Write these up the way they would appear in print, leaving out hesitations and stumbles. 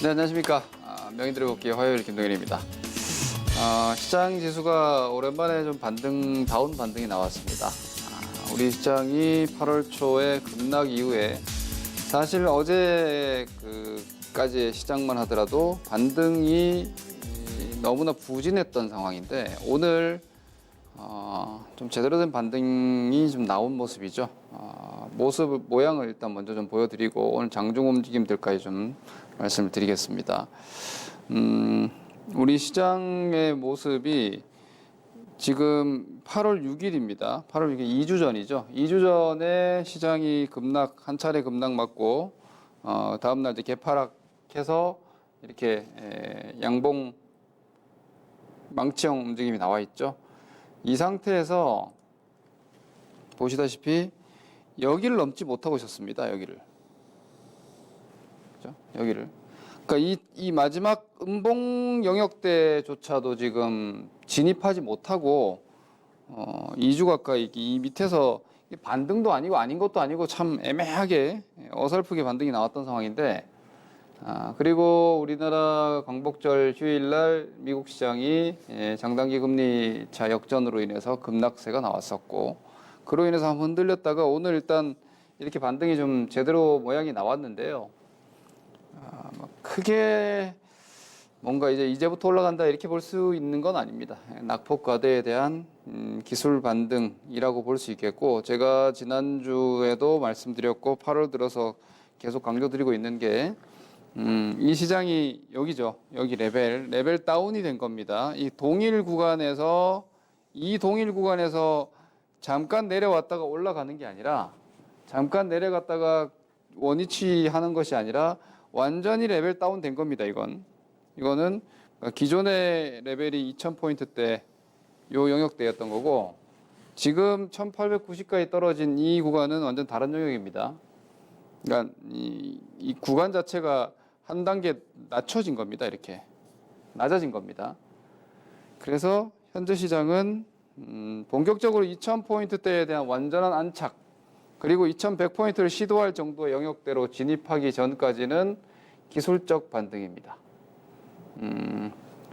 네, 안녕하십니까. 명의들의 복귀 화요일 김동현입니다. 시장 지수가 오랜만에 좀 다운 반등이 나왔습니다. 우리 시장이 8월 초에 급락 이후에 사실 어제까지의 시장만 하더라도 반등이 너무나 부진했던 상황인데 오늘 좀 제대로 된 반등이 좀 나온 모습이죠. 모양을 일단 먼저 좀 보여드리고 오늘 장중 움직임들까지 좀 말씀을 드리겠습니다. 우리 시장의 모습이 지금 8월 6일입니다. 8월 6일 2주 전이죠. 2주 전에 시장이 한 차례 급락 맞고 다음날 이제 개파락해서 이렇게 양봉 망치형 움직임이 나와 있죠. 이 상태에서 보시다시피 여기를 넘지 못하고 있었습니다. 여기를. 그죠? 여기를. 그러니까 이 마지막 음봉 영역대조차도 지금 진입하지 못하고 2주 가까이 이 밑에서 반등도 아니고 아닌 것도 아니고 참 애매하게 어설프게 반등이 나왔던 상황인데 그리고 우리나라 광복절 휴일날 미국 시장이 장단기 금리 차 역전으로 인해서 급락세가 나왔었고 그로 인해서 한번 흔들렸다가 오늘 일단 이렇게 반등이 좀 제대로 모양이 나왔는데요. 크게 뭔가 이제부터 올라간다 이렇게 볼 수 있는 건 아닙니다. 낙폭 과대에 대한 기술 반등이라고 볼 수 있겠고 제가 지난주에도 말씀드렸고 8월 들어서 계속 강조드리고 있는 게 이 시장이 여기죠. 여기 레벨 다운이 된 겁니다. 이 동일 구간에서 잠깐 내려왔다가 올라가는 게 아니라 잠깐 내려갔다가 원위치 하는 것이 아니라 완전히 레벨 다운 된 겁니다. 이거는 기존의 레벨이 2000포인트대 요 영역대였던 거고 지금 1890까지 떨어진 이 구간은 완전 다른 영역입니다. 그러니까 이 구간 자체가 한 단계 낮춰진 겁니다. 이렇게 낮아진 겁니다. 그래서 현재 시장은 본격적으로 2000포인트대에 대한 완전한 안착 그리고 2100포인트를 시도할 정도의 영역대로 진입하기 전까지는 기술적 반등입니다.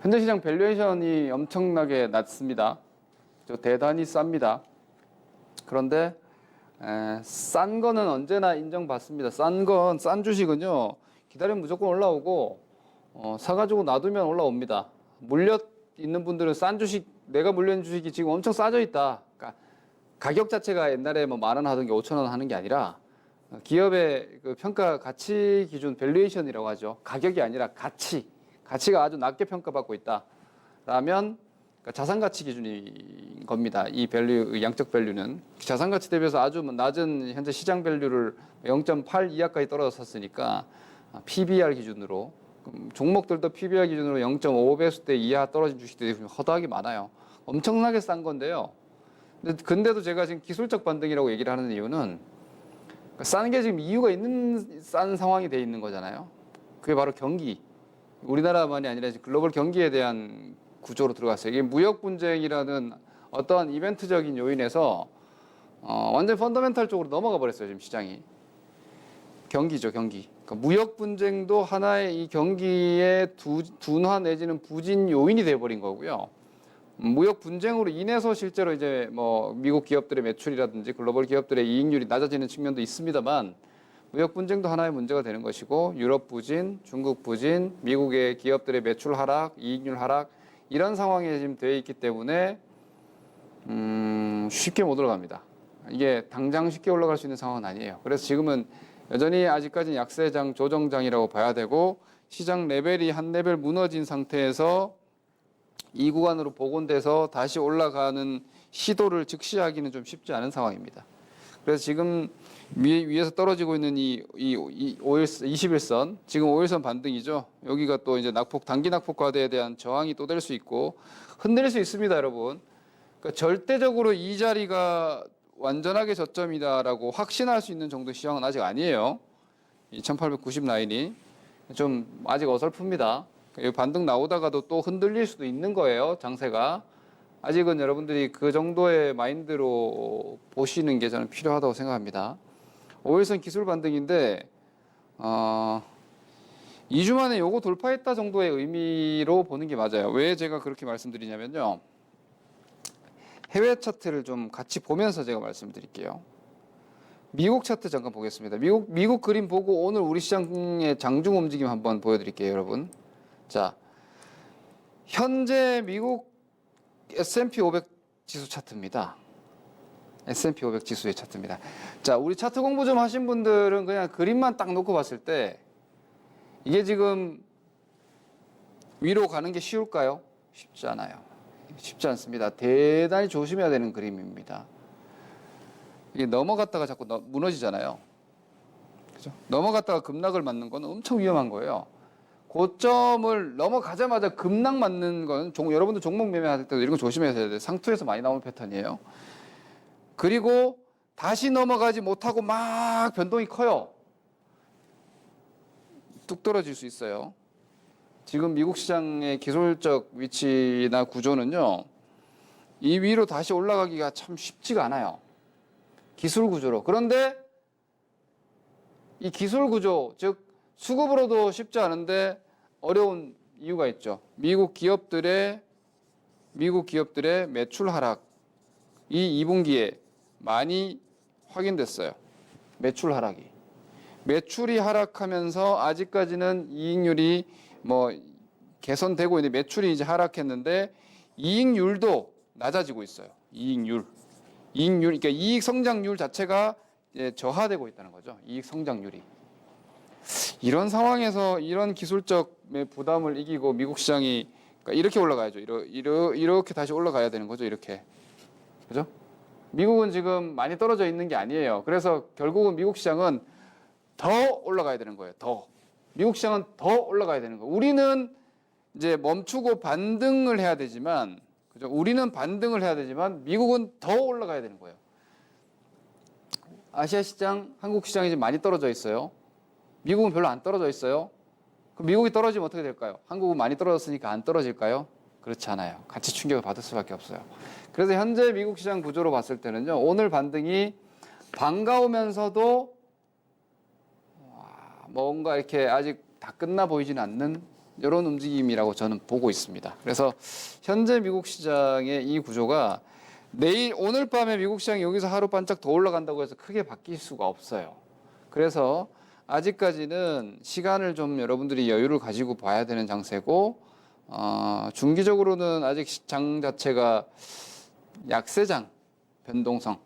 현재 시장 밸류에이션이 엄청나게 낮습니다. 대단히 쌉니다. 그런데 싼 거는 언제나 인정받습니다. 싼 주식은요 기다리면 무조건 올라오고 사가지고 놔두면 올라옵니다. 물려 있는 분들은 싼 주식 내가 물려 있는 주식이 지금 엄청 싸져 있다. 그러니까 가격 자체가 옛날에 뭐 10,000원 하던 게 5,000원 하는 게 아니라 기업의 그 평가 가치 기준 밸류에이션이라고 하죠. 가격이 아니라 가치가 아주 낮게 평가받고 있다. 라면 그러니까 자산 가치 기준인 겁니다. 이 양적 밸류는 자산 가치 대비해서 아주 낮은 현재 시장 밸류를 0.8 이하까지 떨어졌었으니까 PBR 기준으로 종목들도 PBR 기준으로 0.5배수대 이하 떨어진 주식들이 허다하게 많아요. 엄청나게 싼 건데요. 근데도 제가 지금 기술적 반등이라고 얘기를 하는 이유는 싼 게 지금 이유가 있는 싼 상황이 돼 있는 거잖아요. 그게 바로 경기. 우리나라만이 아니라 글로벌 경기에 대한 구조로 들어갔어요. 이게 무역 분쟁이라는 어떠한 이벤트적인 요인에서 완전 펀더멘탈 쪽으로 넘어가 버렸어요. 지금 시장이. 경기죠, 경기. 그러니까 무역 분쟁도 하나의 이 경기의 둔화 내지는 부진 요인이 돼버린 거고요. 무역 분쟁으로 인해서 실제로 이제 뭐 미국 기업들의 매출이라든지 글로벌 기업들의 이익률이 낮아지는 측면도 있습니다만 무역 분쟁도 하나의 문제가 되는 것이고 유럽 부진, 중국 부진, 미국의 기업들의 매출 하락, 이익률 하락 이런 상황에 지금 되어 있기 때문에 쉽게 못 올라갑니다. 이게 당장 쉽게 올라갈 수 있는 상황은 아니에요. 그래서 지금은 여전히 아직까지는 약세장, 조정장이라고 봐야 되고 시장 레벨이 한 레벨 무너진 상태에서 이 구간으로 복원돼서 다시 올라가는 시도를 즉시 하기는 좀 쉽지 않은 상황입니다. 그래서 지금 위에서 떨어지고 있는 이 21선, 지금 5일선 반등이죠. 여기가 또 이제 단기 낙폭 과대에 대한 저항이 또 될 수 있고 흔들릴 수 있습니다, 여러분. 그러니까 절대적으로 이 자리가 완전하게 저점이다라고 확신할 수 있는 정도 시장은 아직 아니에요. 2890 라인이 좀 아직 어설픕니다. 여기 반등 나오다가도 또 흔들릴 수도 있는 거예요, 장세가. 아직은 여러분들이 그 정도의 마인드로 보시는 게 저는 필요하다고 생각합니다. 5일선 기술 반등인데 2주 만에 요거 돌파했다 정도의 의미로 보는 게 맞아요. 왜 제가 그렇게 말씀드리냐면요. 해외 차트를 좀 같이 보면서 제가 말씀드릴게요. 미국 차트 잠깐 보겠습니다. 미국 그림 보고 오늘 우리 시장의 장중 움직임 한번 보여드릴게요, 여러분. 자, 현재 미국 S&P 500 지수 차트입니다. S&P 500 지수의 차트입니다. 자, 우리 차트 공부 좀 하신 분들은 그냥 그림만 딱 놓고 봤을 때 이게 지금 위로 가는 게 쉬울까요? 쉽지 않아요. 쉽지 않습니다. 대단히 조심해야 되는 그림입니다. 이게 넘어갔다가 자꾸 무너지잖아요. 그죠? 넘어갔다가 급락을 맞는 건 엄청 위험한 거예요. 고점을 넘어가자마자 급락 맞는 건 여러분들 종목 매매할 때도 이런 거 조심해야 돼요. 상투에서 많이 나오는 패턴이에요. 그리고 다시 넘어가지 못하고 막 변동이 커요. 뚝 떨어질 수 있어요. 지금 미국 시장의 기술적 위치나 구조는요, 이 위로 다시 올라가기가 참 쉽지가 않아요. 기술 구조로. 그런데 이 기술 구조, 즉 수급으로도 쉽지 않은데 어려운 이유가 있죠. 미국 기업들의 매출 하락, 이 2분기에 많이 확인됐어요. 매출 하락이. 매출이 하락하면서 아직까지는 이익률이 뭐 개선되고 있는데 매출이 이제 하락했는데 이익률도 낮아지고 있어요. 이익률, 그러니까 이익 성장률 자체가 이제 저하되고 있다는 거죠. 이익 성장률이. 이런 상황에서 이런 기술적 부담을 이기고 미국 시장이 그러니까 이렇게 올라가야죠. 이렇게 다시 올라가야 되는 거죠. 이렇게. 그죠? 미국은 지금 많이 떨어져 있는 게 아니에요. 그래서 결국은 미국 시장은 더 올라가야 되는 거예요. 더. 미국 시장은 더 올라가야 되는 거예요. 우리는 이제 멈추고 반등을 해야 되지만, 그죠? 우리는 반등을 해야 되지만 미국은 더 올라가야 되는 거예요. 아시아 시장, 한국 시장이 지금 많이 떨어져 있어요. 미국은 별로 안 떨어져 있어요. 그럼 미국이 떨어지면 어떻게 될까요? 한국은 많이 떨어졌으니까 안 떨어질까요? 그렇지 않아요. 같이 충격을 받을 수밖에 없어요. 그래서 현재 미국 시장 구조로 봤을 때는요, 오늘 반등이 반가우면서도 뭔가 이렇게 아직 다 끝나 보이지는 않는 이런 움직임이라고 저는 보고 있습니다. 그래서 현재 미국 시장의 이 구조가 오늘 밤에 미국 시장이 여기서 하루 반짝 더 올라간다고 해서 크게 바뀔 수가 없어요. 그래서 아직까지는 시간을 좀 여러분들이 여유를 가지고 봐야 되는 장세고, 중기적으로는 아직 시장 자체가 약세장 변동성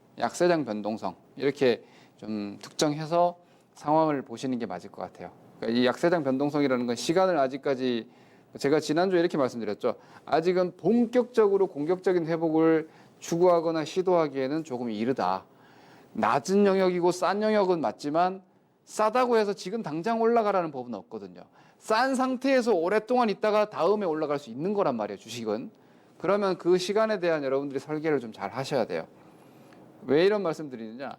이렇게 좀 특정해서 상황을 보시는 게 맞을 것 같아요. 그러니까 이 약세장 변동성이라는 건 시간을 아직까지 제가 지난주에 이렇게 말씀드렸죠. 아직은 본격적으로 공격적인 회복을 추구하거나 시도하기에는 조금 이르다. 낮은 영역이고 싼 영역은 맞지만 싸다고 해서 지금 당장 올라가라는 법은 없거든요. 싼 상태에서 오랫동안 있다가 다음에 올라갈 수 있는 거란 말이에요, 주식은. 그러면 그 시간에 대한 여러분들이 설계를 좀 잘 하셔야 돼요. 왜 이런 말씀 드리느냐?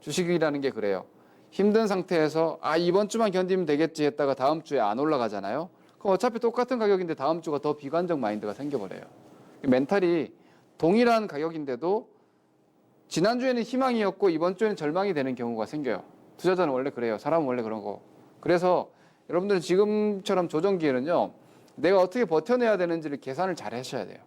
주식이라는 게 그래요. 힘든 상태에서 이번 주만 견디면 되겠지 했다가 다음 주에 안 올라가잖아요. 그럼 어차피 똑같은 가격인데 다음 주가 더 비관적 마인드가 생겨버려요. 멘탈이 동일한 가격인데도 지난주에는 희망이었고 이번 주에는 절망이 되는 경우가 생겨요. 투자자는 원래 그래요. 사람은 원래 그런 거. 그래서 여러분들은 지금처럼 조정기에는요, 내가 어떻게 버텨내야 되는지를 계산을 잘 하셔야 돼요.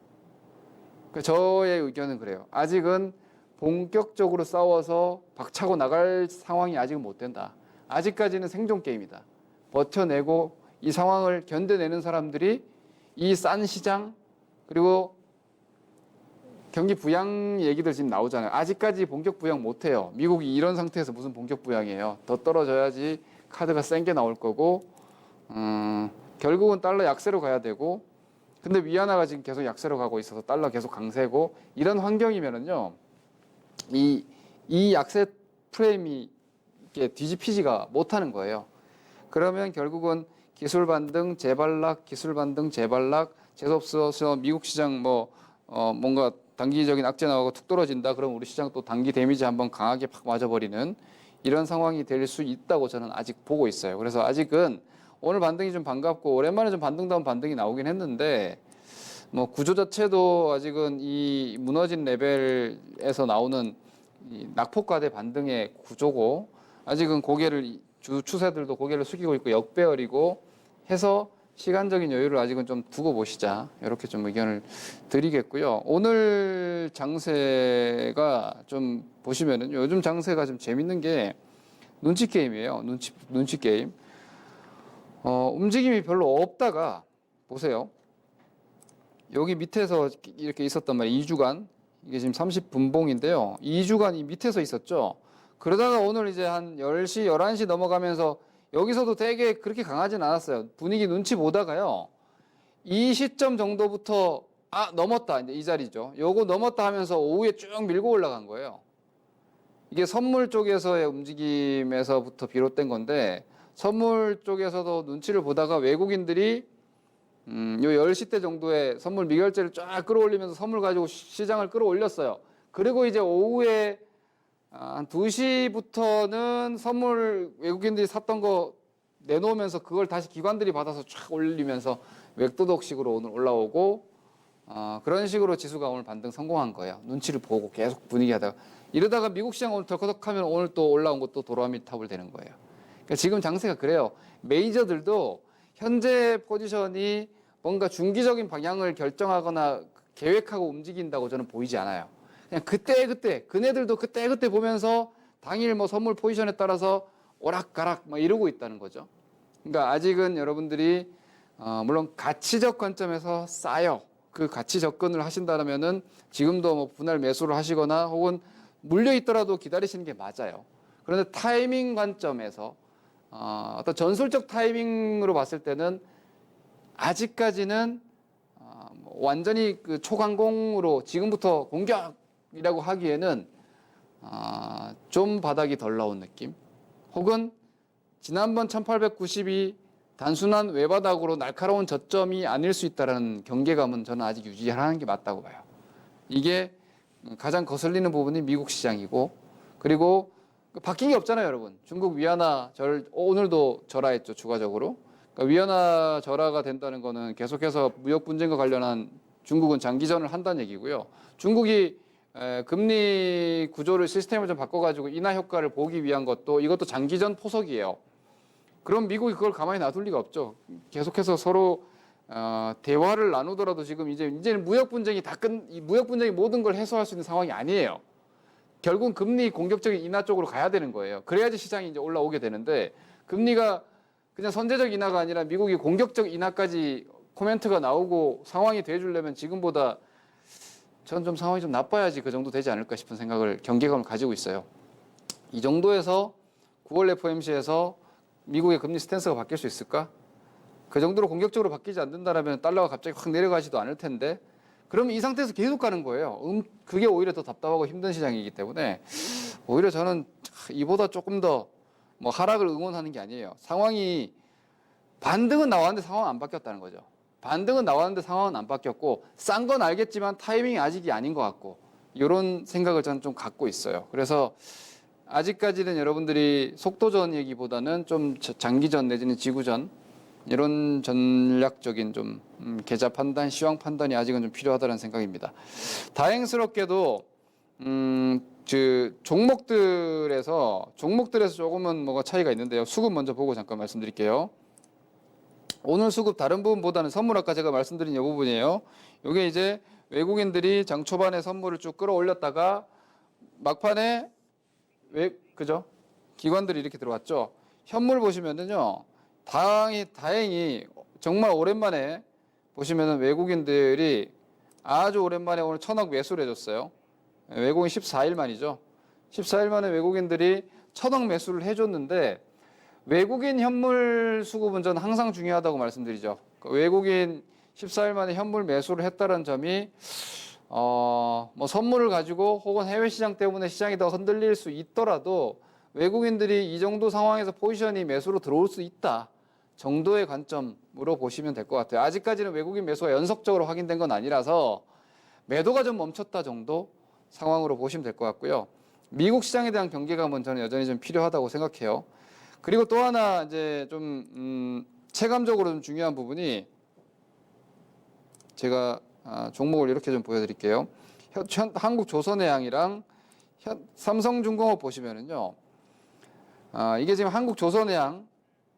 저의 의견은 그래요. 아직은 본격적으로 싸워서 박차고 나갈 상황이 아직은 못 된다. 아직까지는 생존 게임이다. 버텨내고 이 상황을 견뎌내는 사람들이 이 싼 시장, 그리고 경기 부양 얘기들 지금 나오잖아요. 아직까지 본격 부양 못 해요. 미국이 이런 상태에서 무슨 본격 부양이에요. 더 떨어져야지 카드가 센 게 나올 거고, 결국은 달러 약세로 가야 되고, 근데 위안화가 지금 계속 약세로 가고 있어서 달러 계속 강세고, 이런 환경이면은요, 이 약세 프레임이 이렇게 뒤집히지가 못하는 거예요. 그러면 결국은 기술 반등, 재발락, 기술 반등, 재발락, 재수없어서 미국 시장 뭔가 단기적인 악재 나오고 툭 떨어진다. 그럼 우리 시장 또 단기 데미지 한번 강하게 팍 맞아버리는 이런 상황이 될 수 있다고 저는 아직 보고 있어요. 그래서 아직은 오늘 반등이 좀 반갑고 오랜만에 좀 반등다운 반등이 나오긴 했는데 구조 자체도 아직은 이 무너진 레벨에서 나오는 이 낙폭과대 반등의 구조고 아직은 추세들도 고개를 숙이고 있고 역배열이고 해서 시간적인 여유를 아직은 좀 두고 보시자. 이렇게 좀 의견을 드리겠고요. 오늘 장세가 좀 보시면은 요즘 장세가 좀 재밌는 게 눈치 게임이에요. 눈치 게임. 움직임이 별로 없다가 보세요. 여기 밑에서 이렇게 있었단 말이에요. 2주간. 이게 지금 30분봉인데요. 2주간 이 밑에서 있었죠. 그러다가 오늘 이제 한 10시, 11시 넘어가면서 여기서도 되게 그렇게 강하진 않았어요. 분위기 눈치 보다가요. 이 시점 정도부터 넘었다. 이제 이 자리죠. 요거 넘었다 하면서 오후에 쭉 밀고 올라간 거예요. 이게 선물 쪽에서의 움직임에서부터 비롯된 건데 선물 쪽에서도 눈치를 보다가 외국인들이 요 10시 대 정도에 선물 미결제를 쫙 끌어올리면서 선물 가지고 시장을 끌어올렸어요. 그리고 이제 오후에 한 2시부터는 선물 외국인들이 샀던 거 내놓으면서 그걸 다시 기관들이 받아서 쫙 올리면서 맥도덕식으로 오늘 올라오고 그런 식으로 지수가 오늘 반등 성공한 거예요. 눈치를 보고 계속 분위기 하다가 이러다가 미국 시장 오늘 덜커덕하면 오늘 또 올라온 것도 도라미 탑을 되는 거예요. 그러니까 지금 장세가 그래요. 메이저들도 현재 포지션이 뭔가 중기적인 방향을 결정하거나 계획하고 움직인다고 저는 보이지 않아요. 그냥 그때 그네들도 그때 보면서 당일 뭐 선물 포지션에 따라서 오락가락 막 이러고 있다는 거죠. 그러니까 아직은 여러분들이 물론 가치적 관점에서 싸요. 그 가치 접근을 하신다면은 지금도 뭐 분할 매수를 하시거나 혹은 물려 있더라도 기다리시는 게 맞아요. 그런데 타이밍 관점에서 어떤 전술적 타이밍으로 봤을 때는 아직까지는 완전히 그 초강공으로 지금부터 공격이라고 하기에는 좀 바닥이 덜 나온 느낌. 혹은 지난번 1890이 단순한 외바닥으로 날카로운 저점이 아닐 수 있다는 경계감은 저는 아직 유지하는 게 맞다고 봐요. 이게 가장 거슬리는 부분이 미국 시장이고 그리고 바뀐 게 없잖아요, 여러분. 중국 위안화 오늘도 절하했죠, 추가적으로. 그러니까 위안화 절하가 된다는 거는 계속해서 무역 분쟁과 관련한 중국은 장기전을 한다는 얘기고요. 중국이 금리 구조를 시스템을 좀 바꿔가지고 인하 효과를 보기 위한 것도 이것도 장기전 포석이에요. 그럼 미국이 그걸 가만히 놔둘 리가 없죠. 계속해서 서로 대화를 나누더라도 지금 이제는 무역 분쟁이 무역 분쟁이 모든 걸 해소할 수 있는 상황이 아니에요. 결국 금리 공격적인 인하 쪽으로 가야 되는 거예요. 그래야지 시장이 이제 올라오게 되는데 금리가 그냥 선제적 인하가 아니라 미국이 공격적 인하까지 코멘트가 나오고 상황이 돼주려면 지금보다 전 좀 상황이 좀 나빠야지 그 정도 되지 않을까 싶은 경계감을 가지고 있어요. 이 정도에서 9월 FOMC에서 미국의 금리 스탠스가 바뀔 수 있을까? 그 정도로 공격적으로 바뀌지 않는다면 달러가 갑자기 확 내려가지도 않을 텐데 그럼 이 상태에서 계속 가는 거예요. 그게 오히려 더 답답하고 힘든 시장이기 때문에 오히려 저는 이보다 조금 더 뭐 하락을 응원하는 게 아니에요. 상황이 반등은 나왔는데 상황은 안 바뀌었다는 거죠. 반등은 나왔는데 상황은 안 바뀌었고 싼 건 알겠지만 타이밍이 아직이 아닌 것 같고 이런 생각을 저는 좀 갖고 있어요. 그래서 아직까지는 여러분들이 속도전 얘기보다는 좀 장기전 내지는 지구전 이런 전략적인 좀 계좌 판단, 시황 판단이 아직은 좀 필요하다는 생각입니다. 다행스럽게도 종목들에서 조금은 뭐가 차이가 있는데요. 수급 먼저 보고 잠깐 말씀드릴게요. 오늘 수급 다른 부분보다는 선물 아까 제가 말씀드린 이 부분이에요. 이게 이제 외국인들이 장 초반에 선물을 쭉 끌어올렸다가 막판에 그죠? 기관들이 이렇게 들어왔죠. 현물 보시면은요. 다행히 정말 오랜만에 보시면은 외국인들이 아주 오랜만에 오늘 1,000억 매수를 해줬어요. 외국인 14일 만이죠. 14일 만에 외국인들이 1,000억 매수를 해줬는데 외국인 현물 수급은 저는 항상 중요하다고 말씀드리죠. 외국인 14일 만에 현물 매수를 했다는 점이 뭐 선물을 가지고 혹은 해외 시장 때문에 시장이 더 흔들릴 수 있더라도 외국인들이 이 정도 상황에서 포지션이 매수로 들어올 수 있다 정도의 관점으로 보시면 될 것 같아요. 아직까지는 외국인 매수가 연속적으로 확인된 건 아니라서 매도가 좀 멈췄다 정도 상황으로 보시면 될 것 같고요. 미국 시장에 대한 경계감은 저는 여전히 좀 필요하다고 생각해요. 그리고 또 하나 이제 좀 체감적으로 좀 중요한 부분이 제가 종목을 이렇게 좀 보여드릴게요. 한국조선해양이랑 삼성중공업 보시면은요. 이게 지금 한국조선해양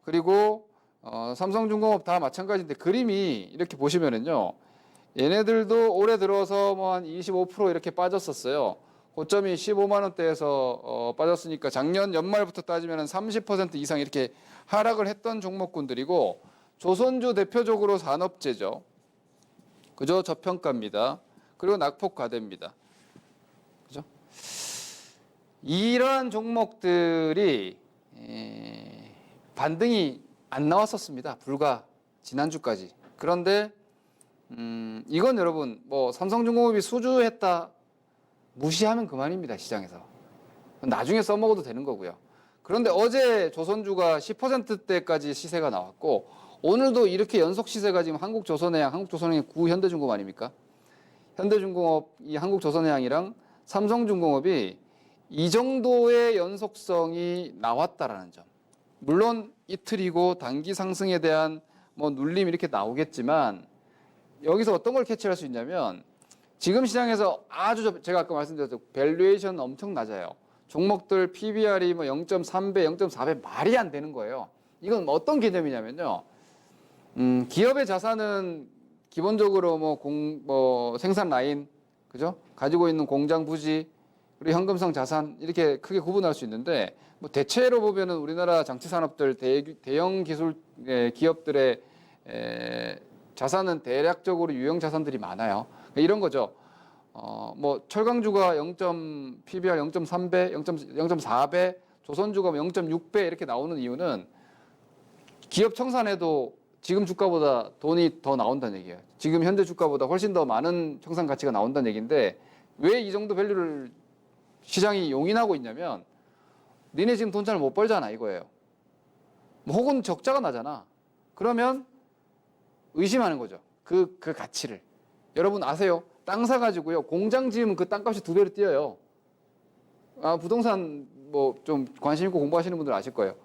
그리고 삼성중공업 다 마찬가지인데 그림이 이렇게 보시면은요. 얘네들도 올해 들어서 뭐 한 25% 이렇게 빠졌었어요. 고점이 15만 원대에서 빠졌으니까 작년 연말부터 따지면 30% 이상 이렇게 하락을 했던 종목군들이고 조선주 대표적으로 산업재죠. 그죠? 저평가입니다. 그리고 낙폭과대입니다. 그죠? 이러한 종목들이 반등이 안 나왔었습니다. 불과 지난주까지. 그런데 이건 여러분 뭐 삼성중공업이 수주했다 무시하면 그만입니다. 시장에서. 나중에 써먹어도 되는 거고요. 그런데 어제 조선주가 10%대까지 시세가 나왔고 오늘도 이렇게 연속 시세가 지금 한국조선해양, 한국조선해양 구현대중공업 아닙니까? 현대중공업이 한국조선해양이랑 삼성중공업이 이 정도의 연속성이 나왔다라는 점. 물론 이틀이고 단기 상승에 대한 뭐 눌림 이렇게 나오겠지만 여기서 어떤 걸 캐치할 수 있냐면 지금 시장에서 아주 제가 아까 말씀드렸죠. 밸류에이션 엄청 낮아요. 종목들 PBR이 뭐 0.3배, 0.4배 말이 안 되는 거예요. 이건 어떤 개념이냐면요. 기업의 자산은 기본적으로 뭐 생산 라인, 그죠? 가지고 있는 공장 부지, 그리고 현금성 자산 이렇게 크게 구분할 수 있는데 뭐 대체로 보면은 우리나라 장치 산업들 대형 기술 기업들의 자산은 대략적으로 유형 자산들이 많아요. 그러니까 이런 거죠. 뭐 철강주가 PBR 0.3배, 0.4배, 조선주가 0.6배 이렇게 나오는 이유는 기업 청산해도 지금 주가보다 돈이 더 나온다는 얘기예요. 지금 현재 주가보다 훨씬 더 많은 청산 가치가 나온다는 얘기인데 왜 이 정도 밸류를 시장이 용인하고 있냐면 니네 지금 돈 잘 못 벌잖아 이거예요. 뭐 혹은 적자가 나잖아. 그러면 의심하는 거죠. 그 가치를. 여러분 아세요? 땅 사가지고요. 공장 지으면 그 땅값이 2배로 뛰어요. 부동산 뭐 좀 관심 있고 공부하시는 분들 아실 거예요.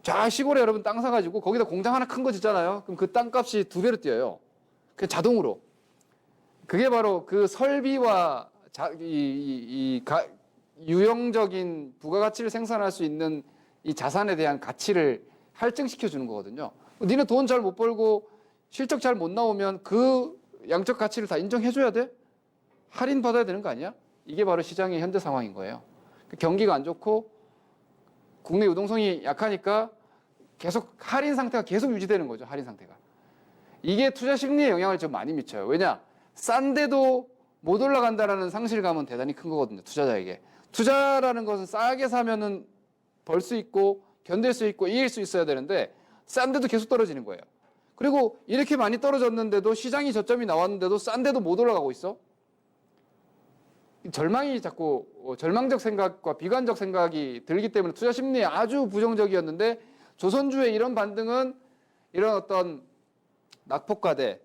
자, 시골에 여러분 땅 사가지고 거기다 공장 하나 큰 거 짓잖아요. 그럼 그 땅값이 2배로 뛰어요. 그냥 자동으로. 그게 바로 그 설비와 유형적인 부가가치를 생산할 수 있는 이 자산에 대한 가치를 할증시켜 주는 거거든요. 니네 돈 잘 못 벌고 실적 잘 못 나오면 그 양적 가치를 다 인정해 줘야 돼? 할인 받아야 되는 거 아니야? 이게 바로 시장의 현재 상황인 거예요. 경기가 안 좋고 국내 유동성이 약하니까 계속 할인 상태가 계속 유지되는 거죠. 할인 상태가. 이게 투자 심리에 영향을 좀 많이 미쳐요. 왜냐? 싼데도 못 올라간다라는 상실감은 대단히 큰 거거든요. 투자자에게. 투자라는 것은 싸게 사면은 벌 수 있고 견딜 수 있고 이길 수 있어야 되는데 싼데도 계속 떨어지는 거예요. 그리고 이렇게 많이 떨어졌는데도 시장이 저점이 나왔는데도 싼데도 못 올라가고 있어. 절망이 자꾸 절망적 생각과 비관적 생각이 들기 때문에 투자 심리에 아주 부정적이었는데 조선주의 이런 반등은 이런 어떤 낙폭과대,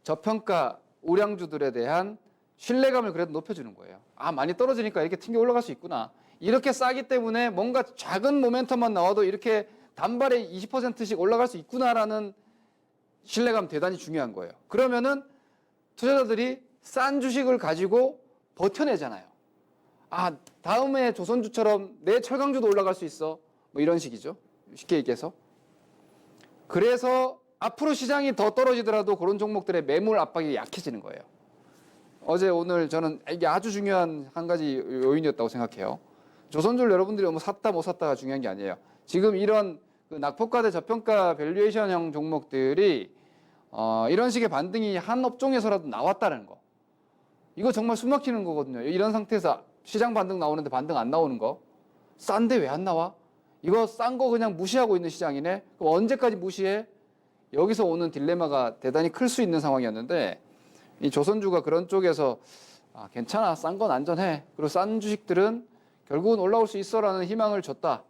저평가 우량주들에 대한 신뢰감을 그래도 높여주는 거예요. 많이 떨어지니까 이렇게 튕겨 올라갈 수 있구나. 이렇게 싸기 때문에 뭔가 작은 모멘텀만 나와도 이렇게 단발에 20%씩 올라갈 수 있구나라는 신뢰감 대단히 중요한 거예요. 그러면은 투자자들이 싼 주식을 가지고 버텨내잖아요. 다음에 조선주처럼 내 철강주도 올라갈 수 있어. 뭐 이런 식이죠. 쉽게 얘기해서. 그래서 앞으로 시장이 더 떨어지더라도 그런 종목들의 매물 압박이 약해지는 거예요. 어제 오늘 저는 이게 아주 중요한 한 가지 요인이었다고 생각해요. 조선주를 여러분들이 뭐 샀다 못 샀다가 중요한 게 아니에요. 지금 이런 그 낙폭과대 저평가 밸류에이션형 종목들이 이런 식의 반등이 한 업종에서라도 나왔다는 거. 이거 정말 숨 막히는 거거든요. 이런 상태에서 시장 반등 나오는데 반등 안 나오는 거. 싼데 왜 안 나와? 이거 싼 거 그냥 무시하고 있는 시장이네. 그럼 언제까지 무시해? 여기서 오는 딜레마가 대단히 클 수 있는 상황이었는데 이 조선주가 그런 쪽에서 괜찮아, 싼 건 안전해. 그리고 싼 주식들은 결국은 올라올 수 있어라는 희망을 줬다.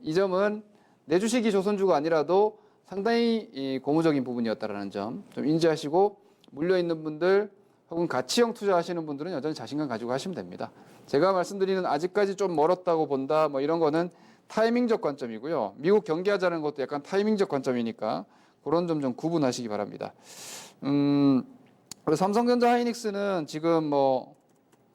이 점은 내 주식이 조선주가 아니라도 상당히 고무적인 부분이었다라는 점 좀 인지하시고 물려 있는 분들 혹은 가치형 투자하시는 분들은 여전히 자신감 가지고 하시면 됩니다. 제가 말씀드리는 아직까지 좀 멀었다고 본다 뭐 이런 거는 타이밍적 관점이고요. 미국 경기하자는 것도 약간 타이밍적 관점이니까 그런 점 좀 구분하시기 바랍니다. 그리고 삼성전자 하이닉스는 지금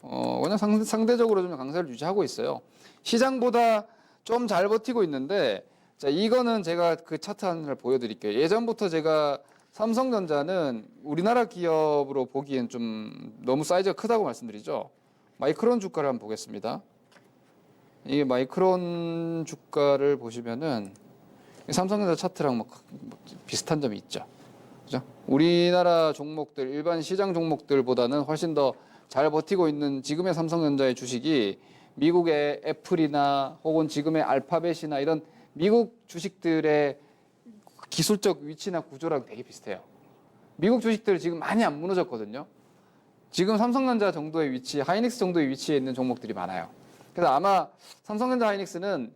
그냥 상대적으로 좀 강세를 유지하고 있어요. 시장보다 좀 잘 버티고 있는데 자, 이거는 제가 그 차트 하나를 보여드릴게요. 예전부터 제가 삼성전자는 우리나라 기업으로 보기엔 좀 너무 사이즈가 크다고 말씀드리죠. 마이크론 주가를 한번 보겠습니다. 이게 마이크론 주가를 보시면은 삼성전자 차트랑 뭐 비슷한 점이 있죠. 그죠? 우리나라 종목들, 일반 시장 종목들보다는 훨씬 더 잘 버티고 있는 지금의 삼성전자의 주식이 미국의 애플이나 혹은 지금의 알파벳이나 이런 미국 주식들의 기술적 위치나 구조랑 되게 비슷해요. 미국 주식들 지금 많이 안 무너졌거든요. 지금 삼성전자 정도의 위치, 하이닉스 정도의 위치에 있는 종목들이 많아요. 그래서 아마 삼성전자 하이닉스는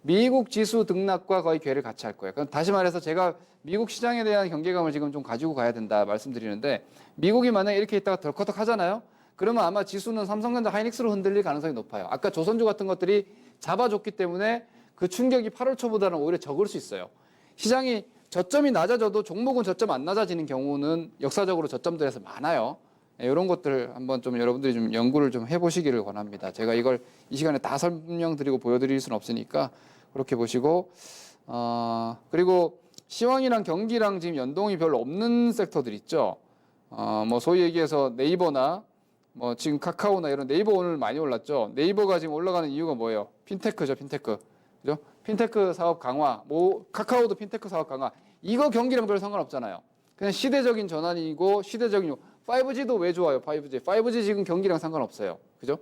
미국 지수 등락과 거의 궤를 같이 할 거예요. 그럼 다시 말해서 제가 미국 시장에 대한 경계감을 지금 좀 가지고 가야 된다 말씀드리는데, 미국이 만약에 이렇게 있다가 덜커덕 하잖아요. 그러면 아마 지수는 삼성전자 하이닉스로 흔들릴 가능성이 높아요. 아까 조선주 같은 것들이 잡아줬기 때문에 그 충격이 8월 초보다는 오히려 적을 수 있어요. 시장이 저점이 낮아져도 종목은 저점 안 낮아지는 경우는 역사적으로 저점들에서 많아요. 이런 것들 한번 좀 여러분들이 좀 연구를 좀 해보시기를 권합니다. 제가 이걸 이 시간에 다 설명드리고 보여드릴 수는 없으니까 그렇게 보시고, 그리고 시황이랑 경기랑 지금 연동이 별로 없는 섹터들 있죠. 뭐 소위 얘기해서 네이버나 뭐 지금 카카오나 이런, 네이버 오늘 많이 올랐죠. 네이버가 지금 올라가는 이유가 뭐예요? 핀테크죠, 핀테크. 그죠? 핀테크 사업 강화, 뭐 카카오도 핀테크 사업 강화. 이거 경기랑 별 상관없잖아요. 그냥 시대적인 전환이고 시대적인 5G도 왜 좋아요? 5G 지금 경기랑 상관없어요. 그죠?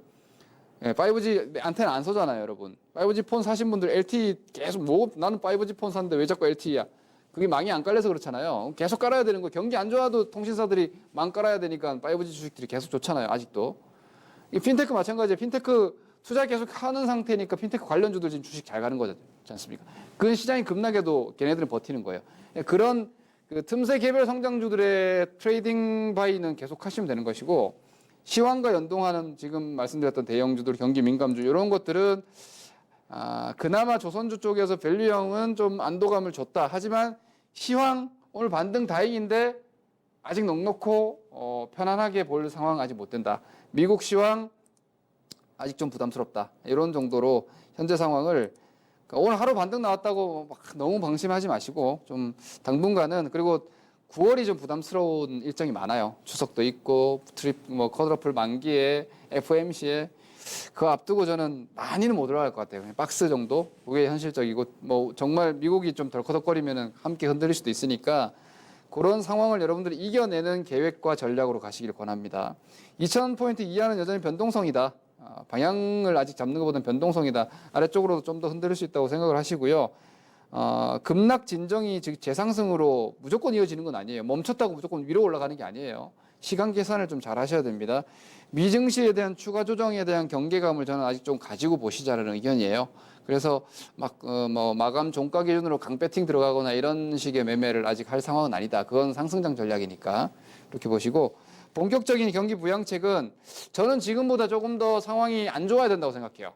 예, 5G 안테나 안 쏘잖아요, 여러분. 5G 폰 사신 분들 LTE 계속 뭐 나는 5G 폰 샀는데 왜 자꾸 LTE야? 그게 망이 안 깔려서 그렇잖아요. 계속 깔아야 되는 거. 경기 안 좋아도 통신사들이 망 깔아야 되니까 5G 주식들이 계속 좋잖아요, 아직도. 이 핀테크 마찬가지예요. 핀테크 투자 계속 하는 상태니까 핀테크 관련주들 지금 주식 잘 가는 거지 않습니까? 그 시장이 급락해도 걔네들은 버티는 거예요. 그런 그 틈새 개별 성장주들의 트레이딩 바이는 계속 하시면 되는 것이고, 시황과 연동하는 지금 말씀드렸던 대형주들, 경기 민감주 이런 것들은 그나마 조선주 쪽에서 밸류형은 좀 안도감을 줬다. 하지만 시황 오늘 반등 다행인데 아직 넉넉고 편안하게 볼 상황 아직 못 된다. 미국 시황 아직 좀 부담스럽다. 이런 정도로 현재 상황을, 오늘 하루 반등 나왔다고 막 너무 방심하지 마시고 좀 당분간은, 그리고 9월이 좀 부담스러운 일정이 많아요. 추석도 있고 뭐 컷오프 만기에 FOMC에 그거 앞두고 저는 많이는 못 올라갈 것 같아요. 그냥 박스 정도? 그게 현실적이고, 뭐 정말 미국이 좀 덜커덕거리면 함께 흔들릴 수도 있으니까 그런 상황을 여러분들이 이겨내는 계획과 전략으로 가시길 권합니다. 2000포인트 이하는 여전히 변동성이다. 방향을 아직 잡는 것보다는 변동성이다. 아래쪽으로도 좀 더 흔들릴 수 있다고 생각을 하시고요. 급락 진정이 즉 재상승으로 무조건 이어지는 건 아니에요. 멈췄다고 무조건 위로 올라가는 게 아니에요. 시간 계산을 좀 잘 하셔야 됩니다. 미증시에 대한 추가 조정에 대한 경계감을 저는 아직 좀 가지고 보시자는 의견이에요. 그래서 뭐 마감 종가 기준으로 강배팅 들어가거나 이런 식의 매매를 아직 할 상황은 아니다. 그건 상승장 전략이니까 이렇게 보시고, 본격적인 경기 부양책은 저는 지금보다 조금 더 상황이 안 좋아야 된다고 생각해요.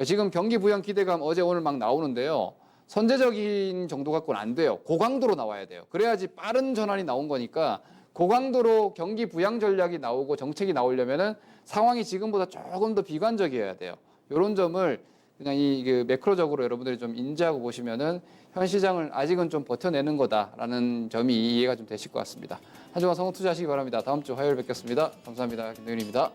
지금 경기 부양 기대감 어제 오늘 막 나오는데요. 선제적인 정도 갖고는 안 돼요. 고강도로 나와야 돼요. 그래야지 빠른 전환이 나온 거니까 고강도로 경기 부양 전략이 나오고 정책이 나오려면은 상황이 지금보다 조금 더 비관적이어야 돼요. 이런 점을 그냥 그 매크로적으로 여러분들이 좀 인지하고 보시면은 현 시장을 아직은 좀 버텨내는 거다라는 점이 이해가 좀 되실 것 같습니다. 한 주간 성공 투자하시기 바랍니다. 다음 주 화요일 뵙겠습니다. 감사합니다. 김동윤입니다.